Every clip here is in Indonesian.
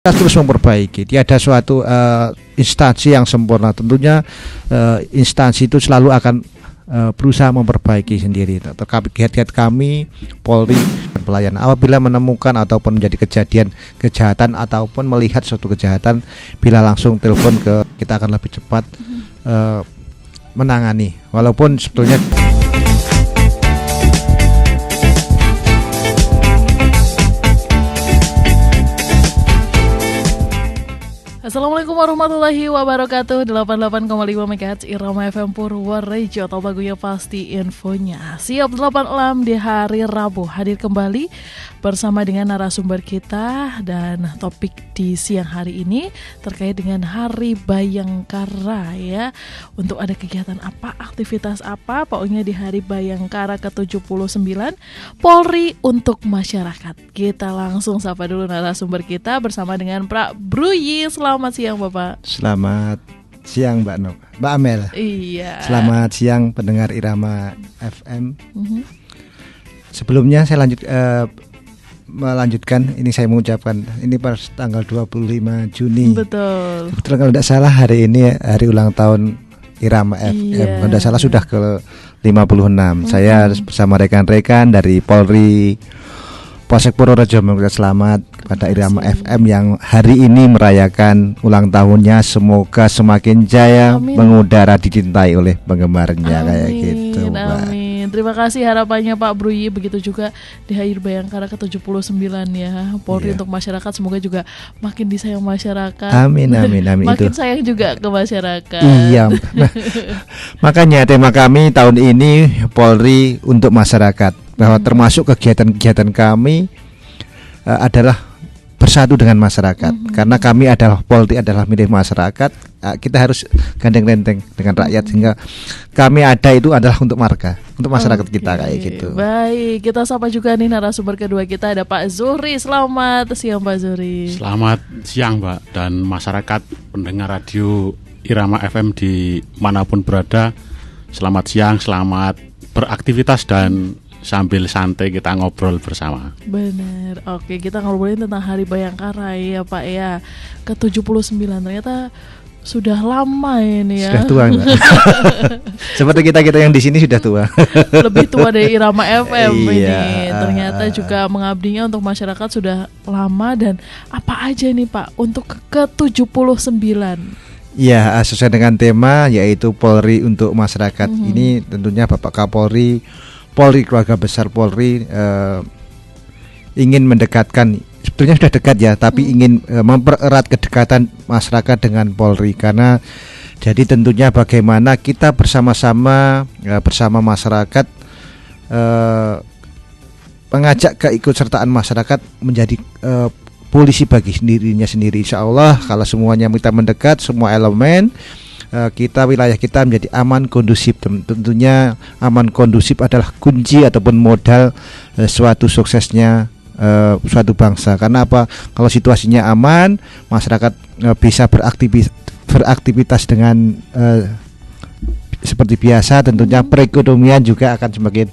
kita terus memperbaiki. Tiada suatu instansi yang sempurna. Tentunya instansi itu selalu akan berusaha memperbaiki sendiri. Terkait kami Polri dan pelayanan apabila menemukan ataupun menjadi kejahatan ataupun melihat suatu kejahatan, bila langsung telepon kita akan lebih cepat menangani. Walaupun sebetulnya Assalamualaikum warahmatullahi wabarakatuh. 88,5 MHz Irama FM Purworejo. Atau bagunya pasti infonya. Siap 86 di hari Rabu. Hadir kembali bersama dengan narasumber kita. Dan topik di siang hari ini terkait dengan Hari Bayangkara ya. Untuk ada kegiatan apa, aktivitas apa, pokoknya di Hari Bayangkara ke-79 Polri untuk masyarakat. Kita langsung sapa dulu narasumber kita bersama dengan Pak Bruyi. Selamat siang Bapak. Selamat siang Mbak Amel. Iya. Selamat siang pendengar Irama FM. Sebelumnya saya melanjutkan, ini saya mengucapkan ini pada tanggal 25 Juni. Betul. Kebetulan kalau tidak salah hari ini hari ulang tahun Irama FM. Iya. Kalau tidak salah sudah ke 56. Saya bersama rekan-rekan dari Polri Polsek Purworejo mengucapkan selamat kepada Irama FM yang hari ini merayakan ulang tahunnya. Semoga semakin jaya, mengudara, dicintai oleh penggemarnya. Kayak gitu, Mbak. Amin. Terima kasih harapannya Pak Bruyi. Begitu juga di Hari Bayangkara ke-79 ya. Polri untuk masyarakat semoga juga makin disayang masyarakat. Amin. Makin itu. sayang juga ke masyarakat. Iya. Nah, makanya tema kami tahun ini Polri untuk masyarakat. Bahwa termasuk kegiatan-kegiatan kami adalah bersatu dengan masyarakat. Karena kami adalah Polri adalah milik masyarakat, kita harus gandeng renteng dengan rakyat sehingga kami ada itu adalah untuk marga, untuk masyarakat kita kayak gitu. Baik, kita sapa juga nih narasumber kedua kita ada Pak Zuhri. Selamat siang Pak Zuhri. Selamat siang Mbak dan masyarakat pendengar radio Irama FM di manapun berada. Selamat siang, selamat beraktivitas dan sambil santai kita ngobrol bersama. Benar. Oke, kita ngobrolin tentang Hari Bayangkara ya Pak ya. Ke-79 ternyata sudah lama ini ya. Sudah tua Mbak. Seperti kita yang di sini sudah tua. Lebih tua dari Irama FM ini. Iya. Ternyata juga mengabdinya untuk masyarakat sudah lama. Dan apa aja nih Pak untuk ke-79? Ya, sesuai dengan tema yaitu Polri untuk masyarakat. Ini tentunya Bapak Kapolri, Polri, keluarga besar Polri ingin mendekatkan, sebetulnya sudah dekat ya, tapi ingin mempererat kedekatan masyarakat dengan Polri. Karena jadi tentunya bagaimana kita bersama-sama bersama masyarakat mengajak keikutsertaan masyarakat menjadi polisi bagi dirinya sendiri. Insya Allah kalau semuanya kita mendekat, semua elemen kita, wilayah kita menjadi aman kondusif. Tentunya aman kondusif adalah kunci ataupun modal suatu suksesnya suatu bangsa. Karena apa? Kalau situasinya aman, masyarakat bisa beraktivitas dengan seperti biasa. Tentunya perekonomian juga akan semakin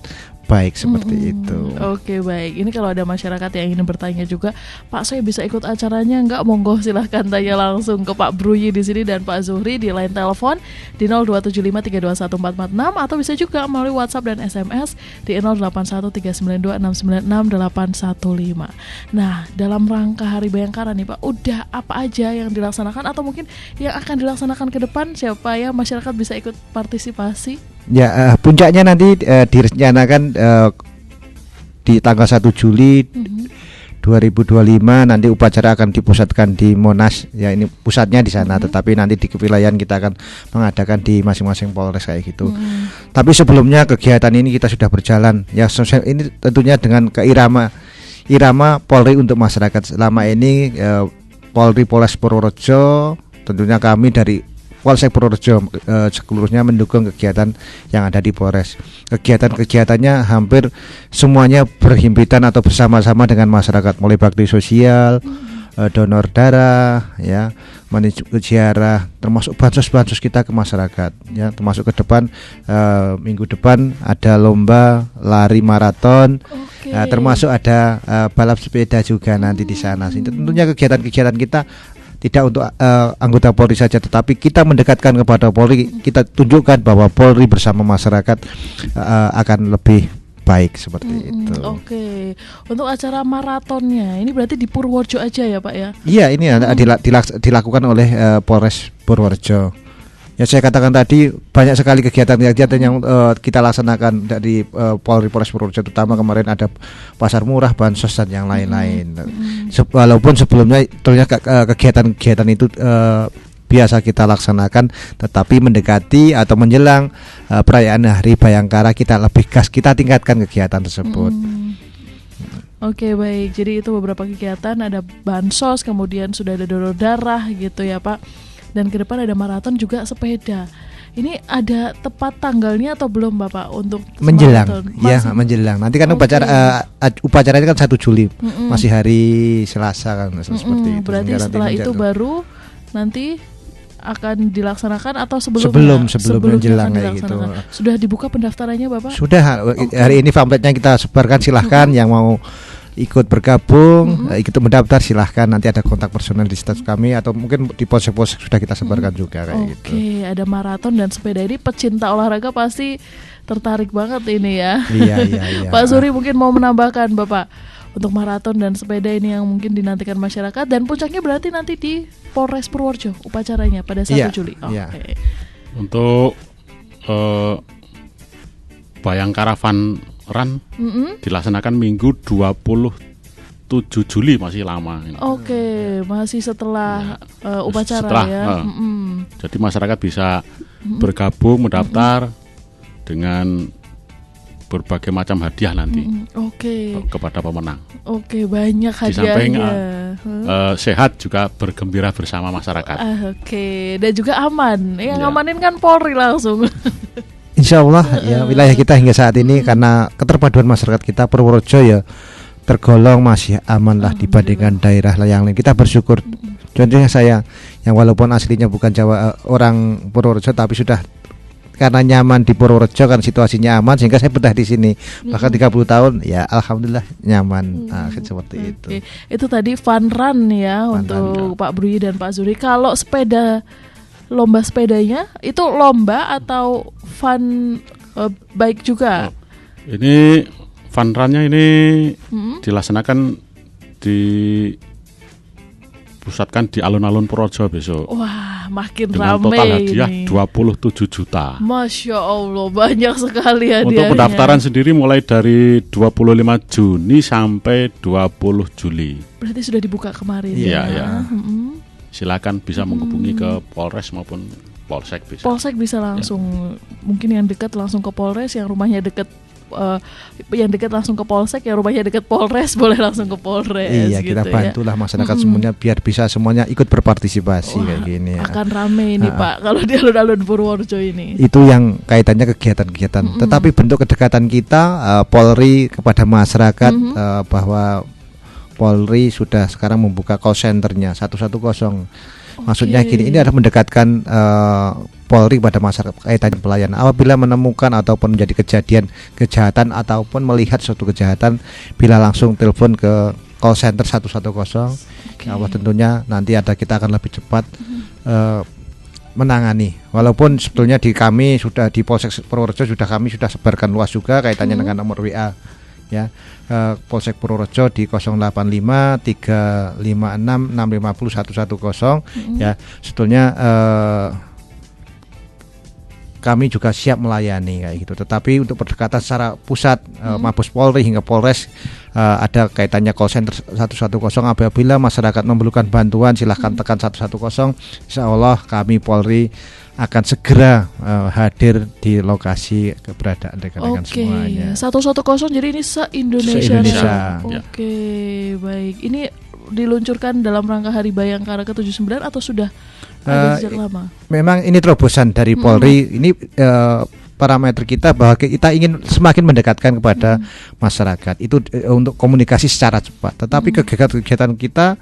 baik seperti itu. Oke, baik. Ini kalau ada masyarakat yang ingin bertanya juga, Pak saya bisa ikut acaranya enggak? Monggo silahkan tanya langsung ke Pak Bruyi di sini dan Pak Zuhri di line telepon di 02753214446 atau bisa juga melalui WhatsApp dan SMS di 081392696815. Nah, dalam rangka Hari Bayangkara nih Pak, udah apa aja yang dilaksanakan atau mungkin yang akan dilaksanakan ke depan, siapa ya masyarakat bisa ikut partisipasi? Ya, puncaknya nanti direncanakan di tanggal 1 Juli 2025 nanti upacara akan dipusatkan di Monas. Ya, ini pusatnya di sana, tetapi nanti di kewilayahan kita akan mengadakan di masing-masing Polres kayak gitu. Tapi sebelumnya kegiatan ini kita sudah berjalan. Ya, ini tentunya dengan keirama Polri untuk masyarakat. Selama ini Polri Polres Purworejo, tentunya kami dari Polsek Purworejo seluruhnya mendukung kegiatan yang ada di Polres. Kegiatan-kegiatannya hampir semuanya berhimpitan atau bersama-sama dengan masyarakat, mulai bakti sosial, donor darah, ya, menuju ziarah, termasuk bansos kita ke masyarakat, ya, termasuk ke depan minggu depan ada lomba lari maraton, termasuk ada balap sepeda juga nanti di sana. Tentunya kegiatan-kegiatan kita tidak untuk anggota Polri saja, tetapi kita mendekatkan kepada Polri, kita tunjukkan bahwa Polri bersama masyarakat akan lebih baik seperti itu. Oke. Untuk acara maratonnya ini berarti di Purworejo aja ya Pak ya? Iya, ini dilakukan oleh Polres Purworejo. Ya, saya katakan tadi banyak sekali kegiatan-kegiatan yang kita laksanakan dari Polres Purworejo, terutama kemarin ada pasar murah, bansos dan yang lain-lain. Walaupun sebelumnya ternyata kegiatan-kegiatan itu biasa kita laksanakan, tetapi mendekati atau menjelang perayaan Hari Bayangkara kita lebih gas, kita tingkatkan kegiatan tersebut. Oke, baik. Jadi itu beberapa kegiatan, ada bansos, kemudian sudah ada donor darah gitu ya Pak. Dan ke depan ada maraton juga sepeda. Ini ada tepat tanggalnya atau belum Bapak untuk menjelang? Ya, menjelang. Nanti kan upacaranya kan 1 Juli, masih hari Selasa kan, seperti itu. Berarti setelah itu baru nanti akan dilaksanakan atau sebelum menjelang kayak gitu. Sudah dibuka pendaftarannya Bapak? Sudah. Hari ini pamfletnya kita sebarkan, silahkan yang mau ikut bergabung, ikut mendaftar silahkan. Nanti ada kontak personal di status kami atau mungkin di polsek-polsek sudah kita sebarkan juga kayak gitu. Oke, ada maraton dan sepeda, ini pecinta olahraga pasti tertarik banget ini ya. Iya. Pak Suri mungkin mau menambahkan Bapak untuk maraton dan sepeda ini yang mungkin dinantikan masyarakat, dan puncaknya berarti nanti di Polres Purworejo upacaranya pada 1 Juli. Oke. Untuk Bayangkara Fun Run dilaksanakan Minggu 27 Juli, masih lama ini. Oke, masih setelah upacara ya. Jadi masyarakat bisa bergabung, mendaftar dengan berbagai macam hadiah nanti kepada pemenang. Oke, banyak hadiahnya. Di samping sehat juga bergembira bersama masyarakat. Oke, dan juga aman. Yang ngamanin kan Polri langsung. Insya Allah ya, wilayah kita hingga saat ini karena keterpaduan masyarakat kita, Purworejo ya tergolong masih aman lah dibandingkan daerah yang lain. Kita bersyukur. Contohnya saya yang walaupun aslinya bukan orang Purworejo, tapi sudah karena nyaman di Purworejo kan situasinya aman sehingga saya betah di sini. Bahkan 30 tahun ya alhamdulillah nyaman. Seperti itu. Itu tadi fun run ya untuk Pak Bruy dan Pak Zuri. Kalau sepeda, lomba sepedanya itu lomba atau fun bike juga? Ini fun run-nya ini dilaksanakan pusatkan di alun-alun Purworejo besok. Wah, makin dengan ramai total hadiah ini. 27 juta. Masya Allah, banyak sekali hadiahnya. Untuk pendaftaran sendiri mulai dari 25 Juni sampai 20 Juli. Berarti sudah dibuka kemarin ya? Ya. Silakan bisa menghubungi ke Polres maupun Polsek bisa. Polsek bisa langsung, mungkin yang dekat langsung ke Polres, yang rumahnya dekat yang dekat langsung ke Polsek, yang rumahnya dekat Polres boleh langsung ke Polres. Iya, gitu kita bantulah masyarakat semuanya biar bisa semuanya ikut berpartisipasi. Wah, kayak gini ya. Akan rame ini Pak kalau di alun-alun Purworejo ini. Itu yang kaitannya kegiatan-kegiatan. Tetapi bentuk kedekatan kita Polri kepada masyarakat bahwa Polri sudah sekarang membuka call centernya 110. Maksudnya gini, ini adalah mendekatkan Polri pada masyarakat kaitan pelayanan. Apabila menemukan ataupun menjadi kejahatan ataupun melihat suatu kejahatan, bila langsung telepon ke call center 110. Allah tentunya nanti kita akan lebih cepat menangani. Walaupun sebetulnya di kami sudah di Polsek Purworejo kami sudah sebarkan luas juga kaitannya dengan nomor WA ya. Polsek Purworejo di 085 356 650 110 ya. Sebetulnya kami juga siap melayani kayak gitu. Tetapi untuk pendekatan secara pusat Mabes Polri hingga Polres ada kaitannya call center 110. Apabila masyarakat memerlukan bantuan silahkan tekan 110. Insya Allah kami Polri akan segera hadir di lokasi keberadaan rekan-rekan semuanya. 110 jadi ini se-Indonesia. Oke, baik. Ini diluncurkan dalam rangka Hari Bayangkara ke-79 atau sudah ada sejak lama? Memang ini terobosan dari Polri. Ini parameter kita bahwa kita ingin semakin mendekatkan kepada masyarakat. Itu untuk komunikasi secara cepat. Tetapi kegiatan kita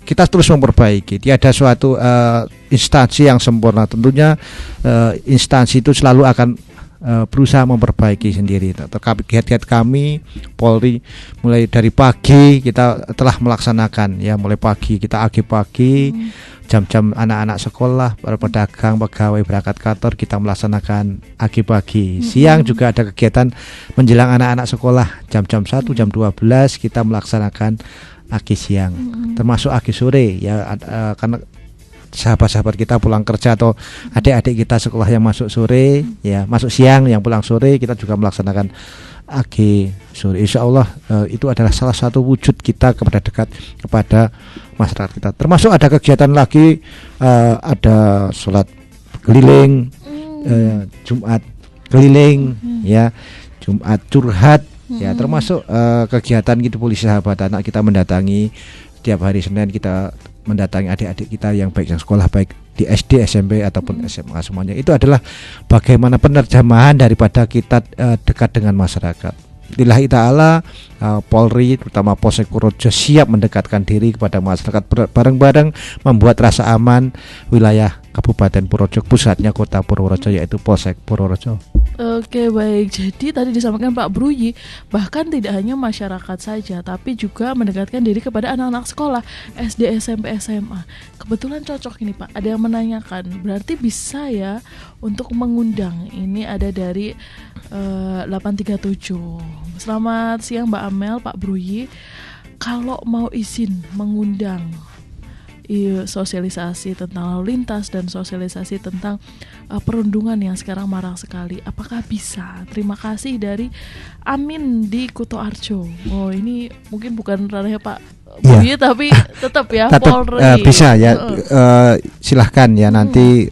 kita terus memperbaiki. Tiada suatu instansi yang sempurna. Tentunya instansi itu selalu akan berusaha memperbaiki sendiri. Terkait kami Polri mulai dari pagi kita telah melaksanakan ya, mulai pagi kita pagi jam-jam anak-anak sekolah, para pedagang, pegawai berangkat kantor kita melaksanakan pagi. Siang juga ada kegiatan menjelang anak-anak sekolah jam-jam 1, jam 12 kita melaksanakan siang, termasuk sore ya, karena sahabat-sahabat kita pulang kerja atau adik-adik kita sekolah yang masuk sore ya, masuk siang yang pulang sore, kita juga melaksanakan sore. Insya Allah itu adalah salah satu wujud kita dekat kepada masyarakat kita. Termasuk ada kegiatan lagi, ada sholat keliling, Jumat keliling ya, Jumat curhat ya, termasuk kegiatan gitu polisi sahabat anak kita mendatangi setiap hari Senin, kita mendatangi adik-adik kita yang baik yang sekolah baik di SD, SMP ataupun SMA semuanya. Itu adalah bagaimana penerjemahan daripada kita dekat dengan masyarakat. Lillahi ta'ala, Polri terutama Polsek Purworejo siap mendekatkan diri kepada masyarakat, bareng-bareng membuat rasa aman wilayah Kabupaten Purworejo, pusatnya Kota Purworejo yaitu Polsek Purworejo. Oke, baik. Jadi tadi disampaikan Pak Bruyi, bahkan tidak hanya masyarakat saja, tapi juga mendekatkan diri kepada anak-anak sekolah SD, SMP, SMA. Kebetulan cocok ini Pak, ada yang menanyakan, berarti bisa ya untuk mengundang. Ini ada dari 837. Selamat siang Mbak Amel, Pak Bruyi. Kalau mau izin mengundang sosialisasi tentang lalu lintas dan sosialisasi tentang perundungan yang sekarang marak sekali, apakah bisa? Terima kasih dari Amin di Kutoarjo. Oh, ini mungkin bukan ranahnya Pak Bruyi, tapi tetap ya Polri. Bisa ya, silahkan ya nanti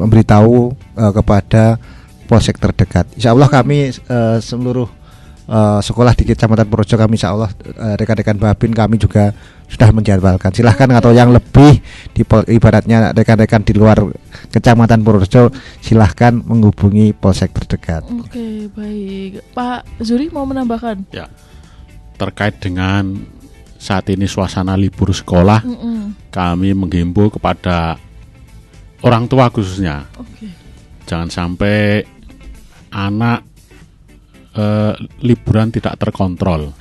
memberitahu kepada polsek terdekat. Insya Allah kami seluruh sekolah di Kecamatan Purworejo kami insya Allah rekan-rekan Babin kami juga sudah menjadwalkan. Silahkan atau yang lebih ibaratnya rekan-rekan di luar Kecamatan Purworejo silahkan menghubungi polsek terdekat. Oke, baik. Pak Zuri mau menambahkan? Ya, terkait dengan saat ini suasana libur sekolah, kami menghimbau kepada orang tua khususnya, jangan sampai anak liburan tidak terkontrol.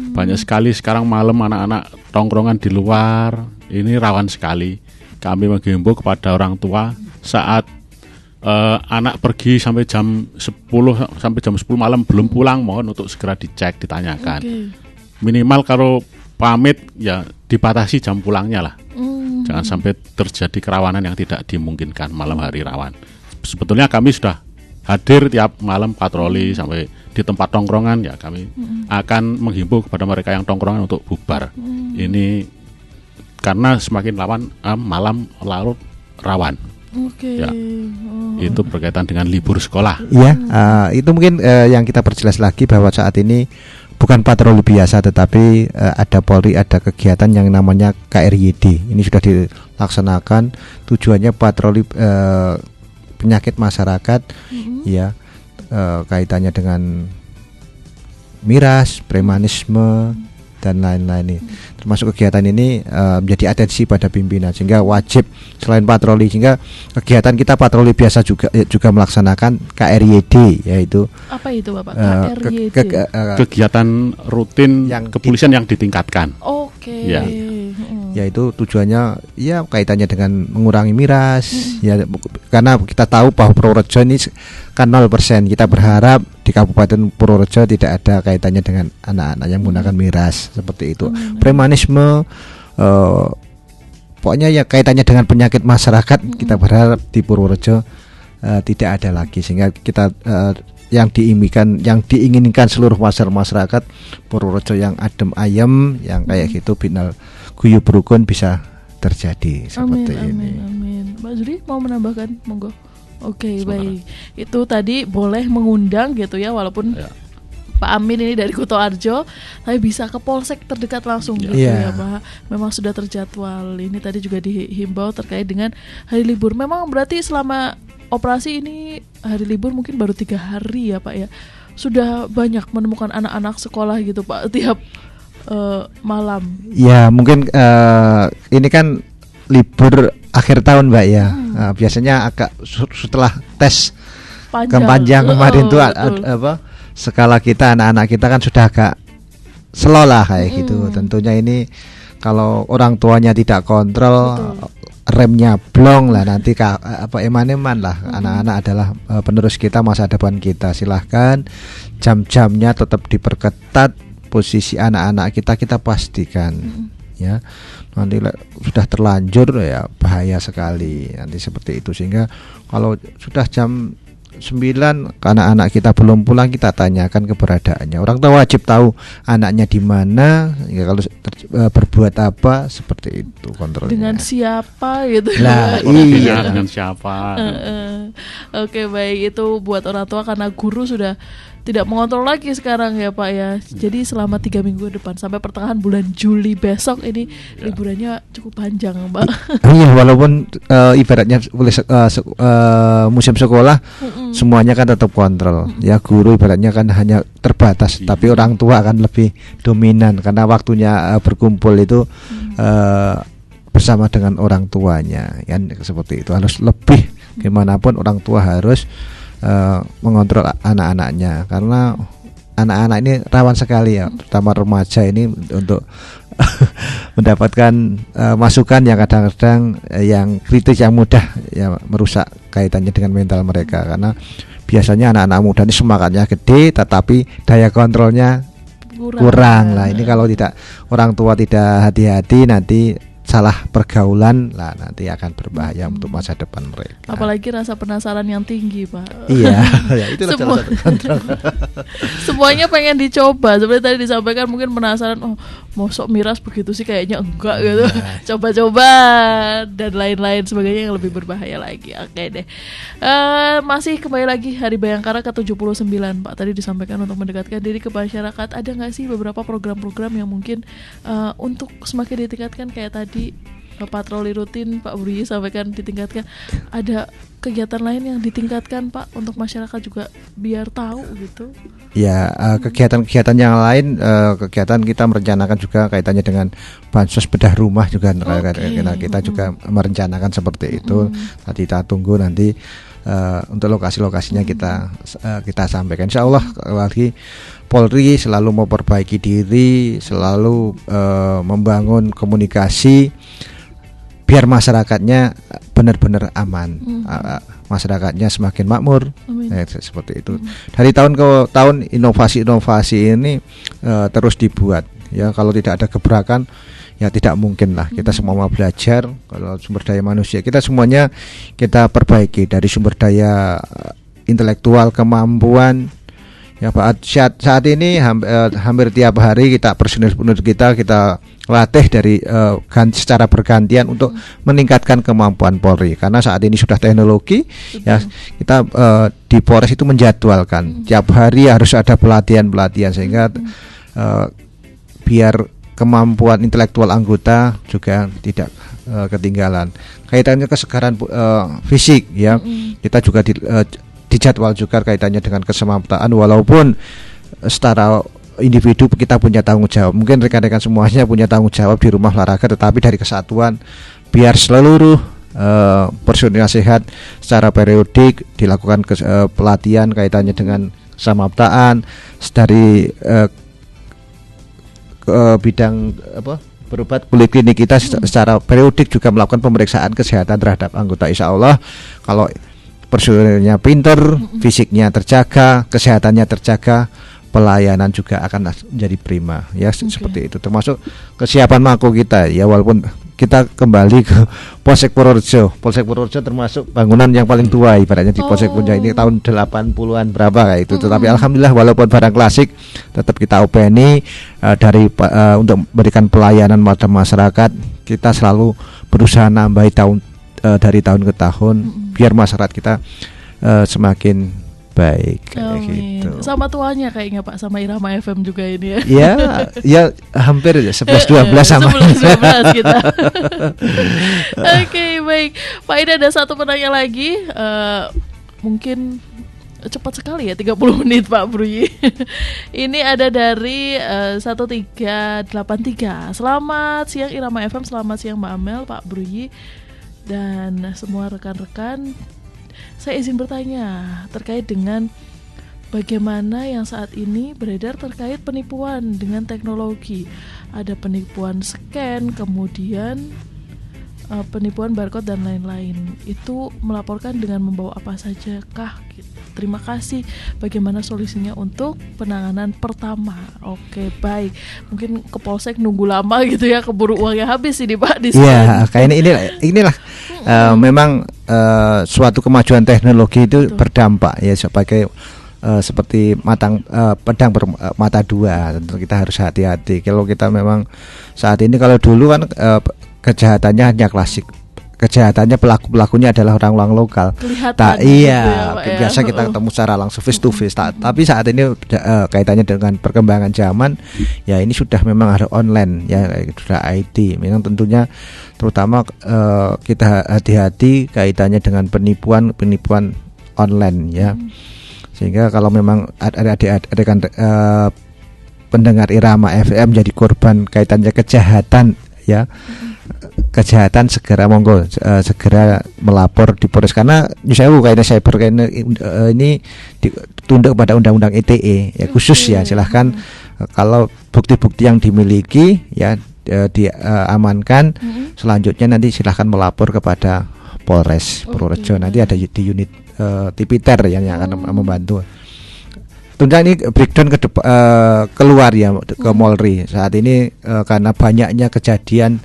Banyak sekali sekarang malam anak-anak tongkrongan di luar, ini rawan sekali. Kami menghimbau kepada orang tua saat anak pergi sampai jam 10 malam belum pulang, mohon untuk segera dicek, ditanyakan. Minimal kalau pamit ya dibatasi jam pulangnya lah. Jangan sampai terjadi kerawanan yang tidak dimungkinkan malam hari rawan. Sebetulnya kami sudah hadir tiap malam patroli sampai di tempat tongkrongan ya, kami akan menghimbau kepada mereka yang tongkrongan untuk bubar. Ini karena semakin malam larut rawan. Ya, itu berkaitan dengan libur sekolah. Iya, itu mungkin yang kita perjelas lagi bahwa saat ini bukan patroli biasa, tetapi ada Polri, ada kegiatan yang namanya KRYD. Ini sudah dilaksanakan, tujuannya patroli penyakit masyarakat, ya, kaitannya dengan miras, premanisme dan lain-lain. Termasuk kegiatan ini menjadi atensi pada pimpinan, sehingga wajib selain patroli, sehingga kegiatan kita patroli biasa juga melaksanakan KRYD, yaitu apa itu Bapak? KRYD kegiatan rutin yang kepolisian yang ditingkatkan. Ya. Yaitu tujuannya ya kaitannya dengan mengurangi miras, ya, karena kita tahu bahwa Purworejo ini kan 0%. Kita berharap di Kabupaten Purworejo tidak ada kaitannya dengan anak-anak yang menggunakan miras seperti itu. Premanisme, pokoknya ya kaitannya dengan penyakit masyarakat, kita berharap di Purworejo tidak ada lagi, sehingga kita yang diinginkan seluruh masyarakat Purworejo yang adem ayem, yang kayak gitu, binal guyub rukun bisa terjadi seperti ini. Amin. Mbak Zuri mau menambahkan, monggo. Oke, baik. Itu tadi boleh mengundang gitu ya, walaupun Pak Amin ini dari Kutoarjo, tapi bisa ke polsek terdekat langsung gitu ya Pak. Memang sudah terjadwal. Ini tadi juga dihimbau terkait dengan hari libur. Memang berarti selama operasi ini hari libur mungkin baru 3 hari ya Pak ya. Sudah banyak menemukan anak-anak sekolah gitu Pak, tiap malam. Ya mungkin ini kan libur akhir tahun Mbak ya. Biasanya agak setelah tes panjang kemarin tuh apa skala kita anak-anak kita kan sudah agak slow lah kayak gitu. Tentunya ini kalau orang tuanya tidak kontrol, remnya blong lah, nanti eman-eman lah. Anak-anak adalah penerus kita, masa depan kita. Silahkan jam-jamnya tetap diperketat, posisi anak-anak kita pastikan ya. Nanti sudah terlanjur ya bahaya sekali nanti seperti itu. Sehingga kalau sudah jam 9 karena anak kita belum pulang, kita tanyakan keberadaannya. Orang tua wajib tahu anaknya di mana, ya kalau berbuat apa, seperti itu kontrolnya. Dengan siapa gitu. Lah iya, dengan siapa. Oke, baik, itu buat orang tua karena guru sudah tidak mengontrol lagi sekarang ya Pak ya. Jadi selama 3 minggu depan sampai pertengahan bulan Juli besok ini liburannya cukup panjang Mbak. Iya, walaupun ibaratnya musim sekolah semuanya kan tetap kontrol. Ya guru ibaratnya kan hanya terbatas, tapi orang tua akan lebih dominan karena waktunya berkumpul itu bersama dengan orang tuanya. Kan seperti itu, harus lebih gimana pun orang tua harus mengontrol anak-anaknya karena anak-anak ini rawan sekali ya, terutama remaja ini untuk mendapatkan masukan yang kadang-kadang yang kritis, yang mudah ya merusak kaitannya dengan mental mereka. Karena biasanya anak-anak muda ini semangatnya gede tetapi daya kontrolnya kurang lah. Ini kalau tidak, orang tua tidak hati-hati, nanti salah pergaulan lah, nanti akan berbahaya untuk masa depan mereka. Apalagi rasa penasaran yang tinggi Pak. Iya, ya itulah salah satu kontrol. Semuanya pengen dicoba. Seperti tadi disampaikan, mungkin penasaran, oh mosok miras begitu sih, kayaknya enggak gitu. Coba-coba dan lain-lain sebagainya yang lebih berbahaya lagi. Oke deh. Masih kembali lagi Hari Bayangkara ke-79 Pak. Tadi disampaikan untuk mendekatkan diri ke masyarakat. Ada nggak sih beberapa program-program yang mungkin untuk semakin ditingkatkan kayak tadi patroli rutin Pak Budi sampaikan ditingkatkan, ada kegiatan lain yang ditingkatkan Pak untuk masyarakat juga biar tahu gitu? Ya, kegiatan-kegiatan yang lain, kegiatan kita merencanakan juga kaitannya dengan bansos bedah rumah juga. Kita juga merencanakan seperti itu. Tadi kita tunggu nanti untuk lokasi-lokasinya kita sampaikan. Insya Allah lagi Polri selalu memperbaiki diri, selalu membangun komunikasi biar masyarakatnya benar-benar aman, masyarakatnya semakin makmur. Seperti itu. Dari tahun ke tahun inovasi-inovasi ini terus dibuat. Ya, kalau tidak ada gebrakan ya tidak mungkin lah. Kita semua mau belajar. Kalau sumber daya manusia kita semuanya kita perbaiki, dari sumber daya intelektual, kemampuan. Ya Pak, saat ini hampir tiap hari personil kita latih dari secara bergantian untuk meningkatkan kemampuan Polri. Karena saat ini sudah teknologi, ya kita di Polres itu menjadwalkan tiap hari harus ada pelatihan sehingga biar kemampuan intelektual anggota juga tidak ketinggalan. Kaitannya kesegaran fisik ya, kita juga dijadwal juga kaitannya dengan kesemaptaan. Walaupun secara individu kita punya tanggung jawab, mungkin rekan-rekan semuanya punya tanggung jawab di rumah olahraga, tetapi dari kesatuan biar seluruh personil sehat secara periodik dilakukan pelatihan kaitannya dengan kesemaptaan dari bidang berobat poliklinik kita secara periodik juga melakukan pemeriksaan kesehatan terhadap anggota. Insya Allah kalau personilnya pinter, fisiknya terjaga, kesehatannya terjaga, pelayanan juga akan menjadi prima ya. Seperti itu, termasuk kesiapan mako kita ya. Walaupun kita kembali ke Polsek Purworejo termasuk bangunan yang paling tua ibaratnya di Polsek Punjau ini tahun 80-an berapa kayak itu. Tetapi alhamdulillah walaupun barang klasik tetap kita openi untuk memberikan pelayanan pada masyarakat. Kita selalu berusaha nambahi dari tahun ke tahun biar masyarakat kita semakin baik kayak gitu. Sama tuanya kayaknya Pak, sama Irama FM juga ini ya hampir 11-12 sama 11-12 kita. Oke, baik Pak, ini ada satu penanya lagi, mungkin Cepat sekali ya 30 menit Pak Bruyi. Ini ada dari 1383. Selamat siang Irama FM, selamat siang Mbak Amel, Pak Bruyi, dan semua rekan-rekan. Saya izin bertanya terkait dengan bagaimana yang saat ini beredar terkait penipuan dengan teknologi. Ada penipuan scan, kemudian penipuan barcode dan lain-lain. Itu melaporkan dengan membawa apa saja kah? Terima kasih. Bagaimana solusinya untuk penanganan pertama? Oke, baik. Mungkin ke polsek nunggu lama gitu ya, keburu uangnya habis ini Pak di Iya, kayaknya inilah memang suatu kemajuan teknologi itu berdampak ya sebagai seperti pedang bermata dua. Tentu kita harus hati-hati. Kalau kita memang saat ini, kalau dulu kan kejahatannya hanya klasik, kejahatannya pelakunya adalah orang-orang lokal. Iya, gitu ya, biasa kita ketemu secara langsung face to face. Tapi saat ini kaitannya dengan perkembangan zaman, ya ini sudah memang ada online, ya sudah IT. Memang tentunya terutama kita hati-hati kaitannya dengan penipuan online ya. Sehingga kalau memang ada pendengar Irama FM jadi korban kaitannya kejahatan ya, kejahatan segera monggo segera melapor di Polres, karena misalnya kaitannya cyber ini ditunduk pada undang-undang ITE ya khusus ya. Silahkan kalau bukti-bukti yang dimiliki ya diamankan, selanjutnya nanti silahkan melapor kepada Polres Purworejo. Nanti ada di unit Tipiter yang akan membantu. Tentunya ini breakdown keluar ya ke Polri saat ini karena banyaknya kejadian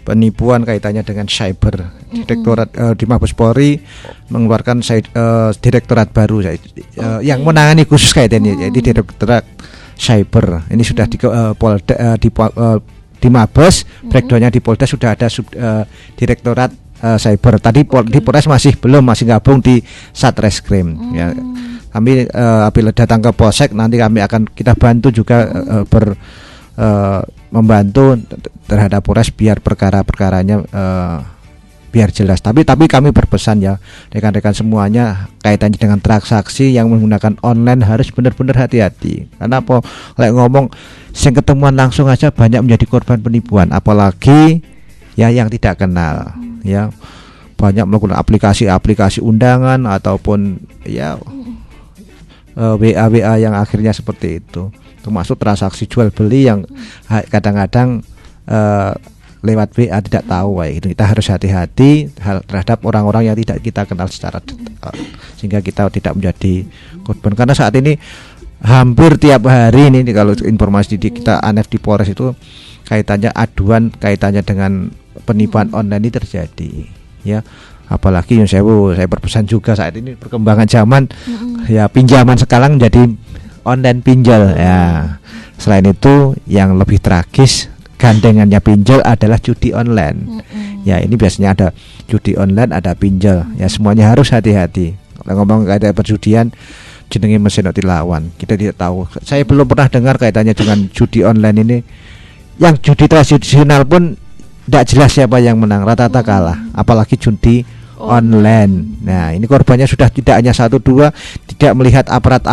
penipuan kaitannya dengan cyber. Direktorat di Mabes Polri mengeluarkan direktorat baru yang menangani khusus kaitannya, jadi direktorat cyber. Ini sudah di Mabes, breakdownnya di Polda sudah ada direktorat cyber. Tadi di Polres masih gabung di Satreskrim ya. Kami apabila datang ke Polsek nanti kita bantu juga membantu terhadap Polres biar perkara-perkaranya biar jelas. Tapi kami berpesan ya rekan-rekan semuanya kaitannya dengan transaksi yang menggunakan online harus benar-benar hati-hati. Karena kalau ngomong sing ketemuan langsung aja banyak menjadi korban penipuan, apalagi ya yang tidak kenal ya, banyak melakukan aplikasi undangan ataupun ya WA yang akhirnya seperti itu, termasuk transaksi jual beli yang kadang-kadang lewat WA tidak tahu itu. Kita harus hati-hati terhadap orang-orang yang tidak kita kenal secara dekat, sehingga kita tidak menjadi korban. Karena saat ini hampir tiap hari ini kalau informasi kita ANEF di Polres itu kaitannya aduan kaitannya dengan penipuan online ini terjadi ya. Apalagi saya berpesan juga saat ini perkembangan zaman ya, pinjaman sekarang jadi online pinjol ya. Selain itu yang lebih tragis gandengannya pinjol adalah judi online. Ya ini biasanya ada judi online, ada pinjol ya, semuanya harus hati-hati. Kalau ngomong kayak perjudian jenenge mesin dilawan, kita tidak tahu. Saya belum pernah dengar kaitannya dengan judi online ini. Yang judi tradisional pun tidak jelas siapa yang menang, rata-rata kalah, apalagi judi online. Nah ini korbannya sudah tidak hanya 1-2, tidak melihat aparat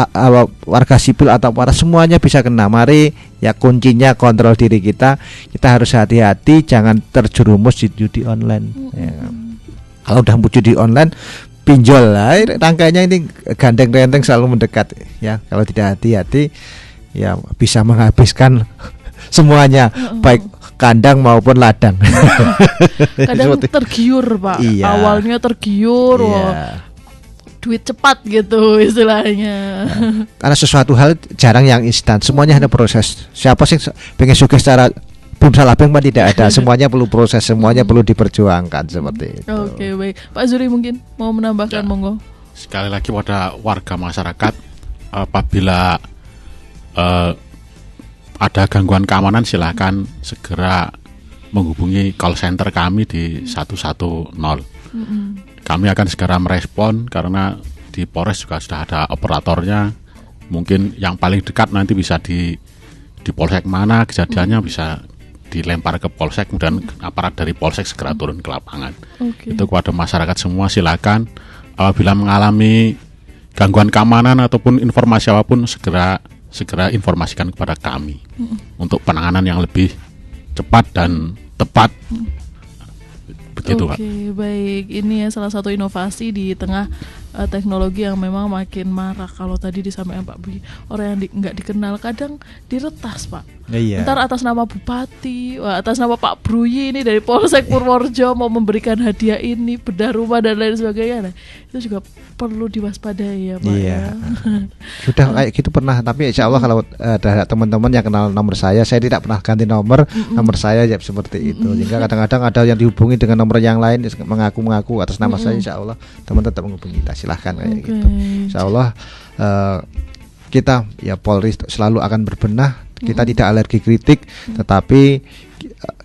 warga sipil atau aparat, semuanya bisa kena. Mari ya kuncinya kontrol diri kita harus hati-hati, jangan terjerumus di judi online ya. Kalau udah judi online pinjol lah, rangkainya ini gandeng renteng selalu mendekat ya. Kalau tidak hati-hati ya bisa menghabiskan semuanya, baik kandang maupun ladang. Kadang tergiur Pak, iya. Awalnya tergiur, iya. Duit cepat gitu istilahnya. Karena sesuatu hal jarang yang instan, semuanya ada proses. Siapa sih pengen sukses secara belum salah bang, tidak ada. Semuanya perlu proses, semuanya perlu diperjuangkan seperti itu. Oke, baik. Pak Zuri mungkin mau menambahkan, monggo. Sekali lagi pada warga masyarakat, apabila ada gangguan keamanan silakan segera menghubungi call center kami di 110. Kami akan segera merespon karena di Polres juga sudah ada operatornya. Mungkin yang paling dekat nanti bisa di Polsek mana kejadiannya bisa dilempar ke Polsek, kemudian aparat dari Polsek segera turun ke lapangan. Itu kepada masyarakat semua silakan apabila mengalami gangguan keamanan ataupun informasi apapun segera informasikan kepada kami untuk penanganan yang lebih cepat dan tepat. Begitu, Pak. Oke, baik. Ini ya salah satu inovasi di tengah teknologi yang memang makin marak. Kalau tadi disampaikan Pak Budi, orang yang nggak dikenal kadang diretas, Pak. Iya. Ntar atas nama bupati, atas nama Pak Bruyi ini dari Polsek Purworejo mau memberikan hadiah ini, bedah rumah dan lain sebagainya. Nah, itu juga perlu diwaspadai ya, Pak. Iya. Ya. Sudah kayak gitu pernah, tapi insya Allah kalau ada teman-teman yang kenal nomor saya tidak pernah ganti nomor saya ya seperti itu. Sehingga kadang-kadang ada yang dihubungi dengan nomor yang lain mengaku atas nama saya, insya Allah teman tetap menghubungi kita, silahkan kayak gitu. Insya Allah kita ya Polri selalu akan berbenah. Kita tidak alergi kritik, tetapi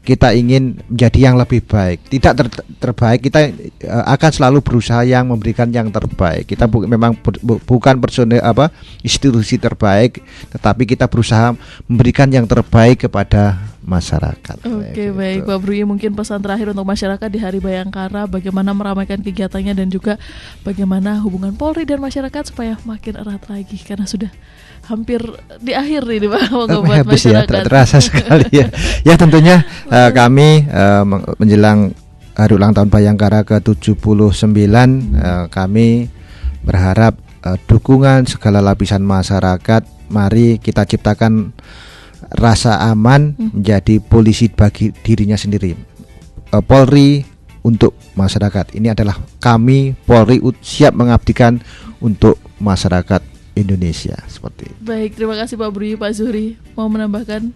kita ingin menjadi yang lebih baik. Tidak terbaik, kita akan selalu berusaha yang memberikan yang terbaik. Kita memang bukan personil institusi terbaik, tetapi kita berusaha memberikan yang terbaik kepada masyarakat. Oke, baik Pak Bruyi, mungkin pesan terakhir untuk masyarakat di Hari Bayangkara, bagaimana meramaikan kegiatannya dan juga bagaimana hubungan Polri dan masyarakat supaya makin erat lagi, karena sudah hampir di akhir ini Pak, buat habis masyarakat. Ya, terasa sekali ya. Ya tentunya kami menjelang hari ulang tahun Bayangkara ke-79, kami berharap dukungan segala lapisan masyarakat. Mari kita ciptakan rasa aman menjadi polisi bagi dirinya sendiri. Polri untuk masyarakat. Ini adalah kami Polri siap mengabdikan untuk masyarakat Indonesia, seperti itu. Baik, terima kasih Pak Bruyi. Pak Zuhri mau menambahkan?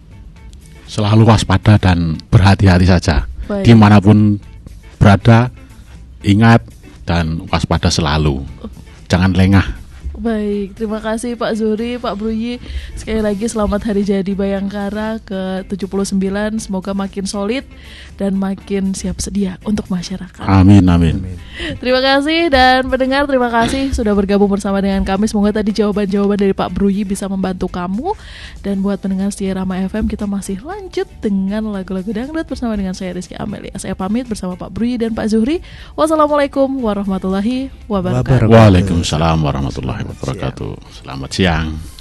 Selalu waspada dan berhati-hati saja. Baik. Dimanapun berada, ingat dan waspada selalu. Jangan lengah. Baik, terima kasih Pak Zuhri, Pak Bruyi. Sekali lagi selamat Hari Jadi Bayangkara ke-79. Semoga makin solid dan makin siap sedia untuk masyarakat. Amin. Terima kasih, dan pendengar terima kasih sudah bergabung bersama dengan kami. Semoga tadi jawaban-jawaban dari Pak Bruyi bisa membantu kamu. Dan buat pendengar setia Irama FM, kita masih lanjut dengan lagu-lagu dangdut bersama dengan saya Rizky Amelia. Saya pamit bersama Pak Bruyi dan Pak Zuhri. Wassalamualaikum warahmatullahi wabarakatuh. Waalaikumsalam warahmatullahi wabarakatuh. Selamat siang.